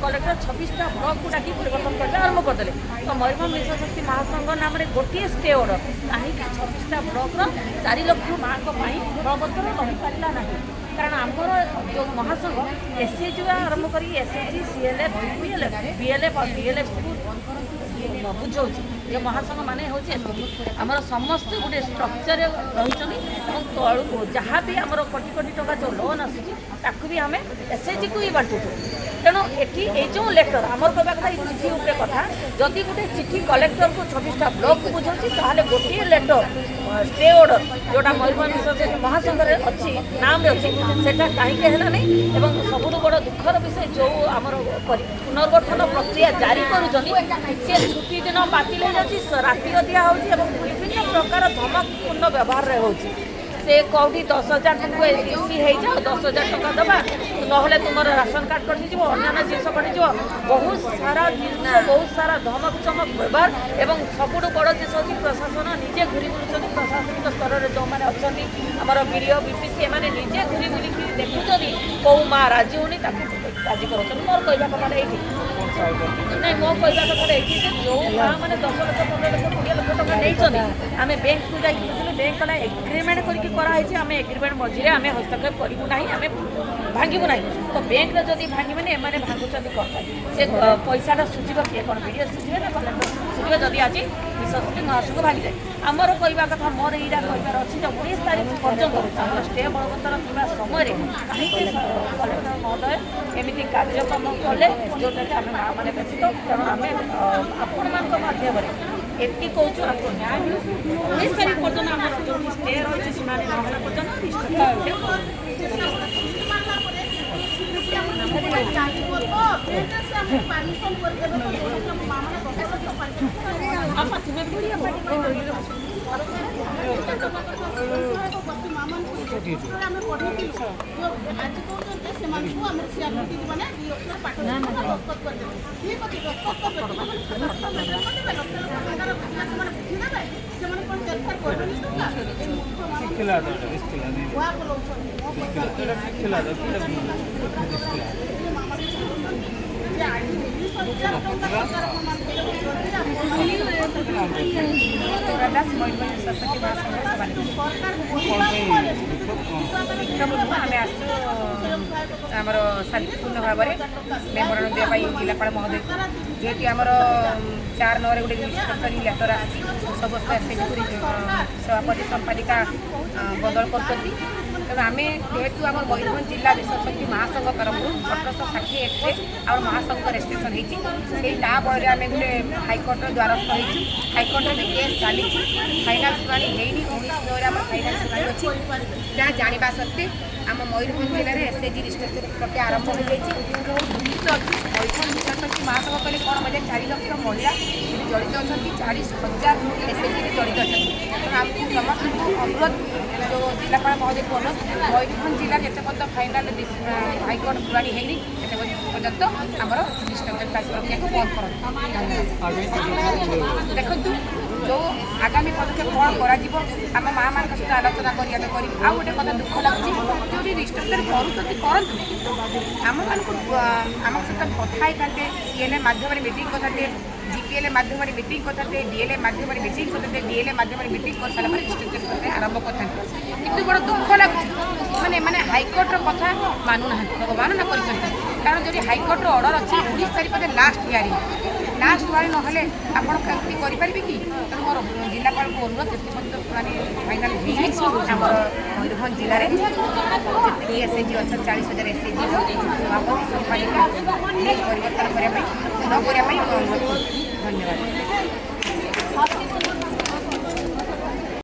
Collector 26टा block को डाकी परिवर्तन करते आरंभ करदे। तो मयूरभंज मिशन शक्ति महासंघ नाम गोटे स्टे ऑर्डर कहीं 26टा ब्लॉक 4 लाख माँ बलवत्तर रही पारा ना, कारण आमर जो महासंघ एसएचजी आरंभ कर एसएचजी सीएलएफ बीएलएफ और डीएलएफ को बुझाऊँ ये महासंघ माने हूँ आमर समस्त गोटे स्ट्रक्चर रही तलू जहाँ भी आमर कोटी कोटी टका जो लोन आसूँ भी आम एसएचजी को ही बांटुचु। तेणु ये जो लेटर आमर कहवा कथा चिठी उपरे कथा जदि गोटे चिठी कलेक्टर को 26टा ब्लॉक को बुझाऊँगी ताहले गोटे लेटर स्टे ऑर्डर जोटा मयूरभंज मिशन महासंघ अच्छी नाम अच्छी सेटा कहीं है नहीं। सबुठ बड़ दुखर विषय जो आमर पुनर्गठन प्रक्रिया जारी कर छुट्टी दिन बातिल हो राति दिया विभिन्न प्रकार धमकपूर्ण व्यवहार होची से कौटी 10,000 तुमको एसी हो जाओ 10,000 टका दबा ना तुम राशन कार्ड कटि अन्य जिन कटि बहुत सारा जिन बहुत सारा धमक चमक व्यवहार एवं सबुठ बड़ जिस हूँ प्रशासन निजे घूरी बुलूँ प्रशासनिक स्तर में जो मैंने अच्छा आमर बीडीओ बीपीसी एम निजे घूरी बुलिकी देखुं कौ माँ राजी होनी राजी कर मोर कहवा कथा नहीं मो कहवा कथा ये जो माँ मैंने 10 लाख 15 लाख 20 लाख टका नहीं आम बैंक को जाइए बैंक कला एग्रीमेंट करके आम एग्रीमेंट मझे आम हस्तक्षेप करूँ ना आम भांगू ना तो बैंक जब भांगे एम भांगुंट कौन से पैसाटा सुझे किए कौन वीडियो सुझे ना कलेक्टर सुझे जदि आज विश्वशक्ति महासंघ भांगी जाए आमर कहवा कथा मोर यहाँ कहार अच्छी 19 तारीख पर्यटन आम स्टे बलवत्तर थोड़ा समय कहीं कलेक्टर महोदय एमती कार्यक्रम कले जोटा कि आम माँ मैंने व्यतीत तेणु आम आपण माध्यम एति कौचु आपको न्याय मिलू 19 तारीख पर्यटन आम जो स्टे रही सीमानी नहला पर्यटन आमर शांतिपूर्ण भाव में मेमोरांडम देवाई जिलापाल महोदय जेटी आमर 4 नंबर गोटे रिस्ट्रक्चरिंग लेटर आसी समस्त एसएचजी सभापति संपादिका बदल कर तेणु आम जेहेतु आम मयूरभंज जिला विश्वशक्ति महासंघ तरफ 1860 एक्टे आम महासंघ रेजिस्ट्रेशन होती बल आम गोटे हाइकोर्टर द्वारस्थ हो हाइकोर्ट में केस चली फाइनाल शुणी होनी 19 नंबर आम फाइनाल शुणी अच्छी जहाँ जानवा सत्वे आम मयूरभंज जिले में एसएचजी रेजिस्ट्रेशन प्रक्रिया आरंभ हो जाए मयूरभंज विश्वशक्ति महासंघ कहले कौन मजे 4 लाख महिला जड़ित अच्छा 40,000 एसएचजी जड़ित अच्छा आमको समस्त अनुरोध जो जिलापाल महोदय को मयूरभंज जिला जिते पर्यटन फाइनाल हाइकोर्ट शुणी होनी पर्यंत आमर रेजिस्ट्रेशन प्रक्रिया को बंद कर देखु जो आगामी पदक्षेप कौन कर आम माँ मान सहित आलोचना करें आ गोटे कथा दुख लगुच जो रेजिस्ट्रेशन करूँ आम आम सहित कथा था सीएलए माध्यम मीटिंग करते जीपीएलए माध्यम मीटिंग करते डीएलए माध्यम मीटिंग करते डीएलए माध्यम मीटिंग कर सारा रेजिस्ट्रेशन करते आरंभ करते कितु बड़ा दुख लगुच मैंने हाइकोर्टर कथा मानुना अवमानना कर कारण जो हाइकोर्टर ऑर्डर अच्छी 19 तारीख लास्ट हियरिंग ना आपड़ कमी करेंगे कि तेणु मोर जिलापाल को अनुरोध जिते पर्यटन फाइनाल मयूरभंज जिले में जी एसएचजी अच्छा 40,000 एसएचजी सभापति संपादिका परिवर्तन करने न करने अनुरोध धन्यवाद।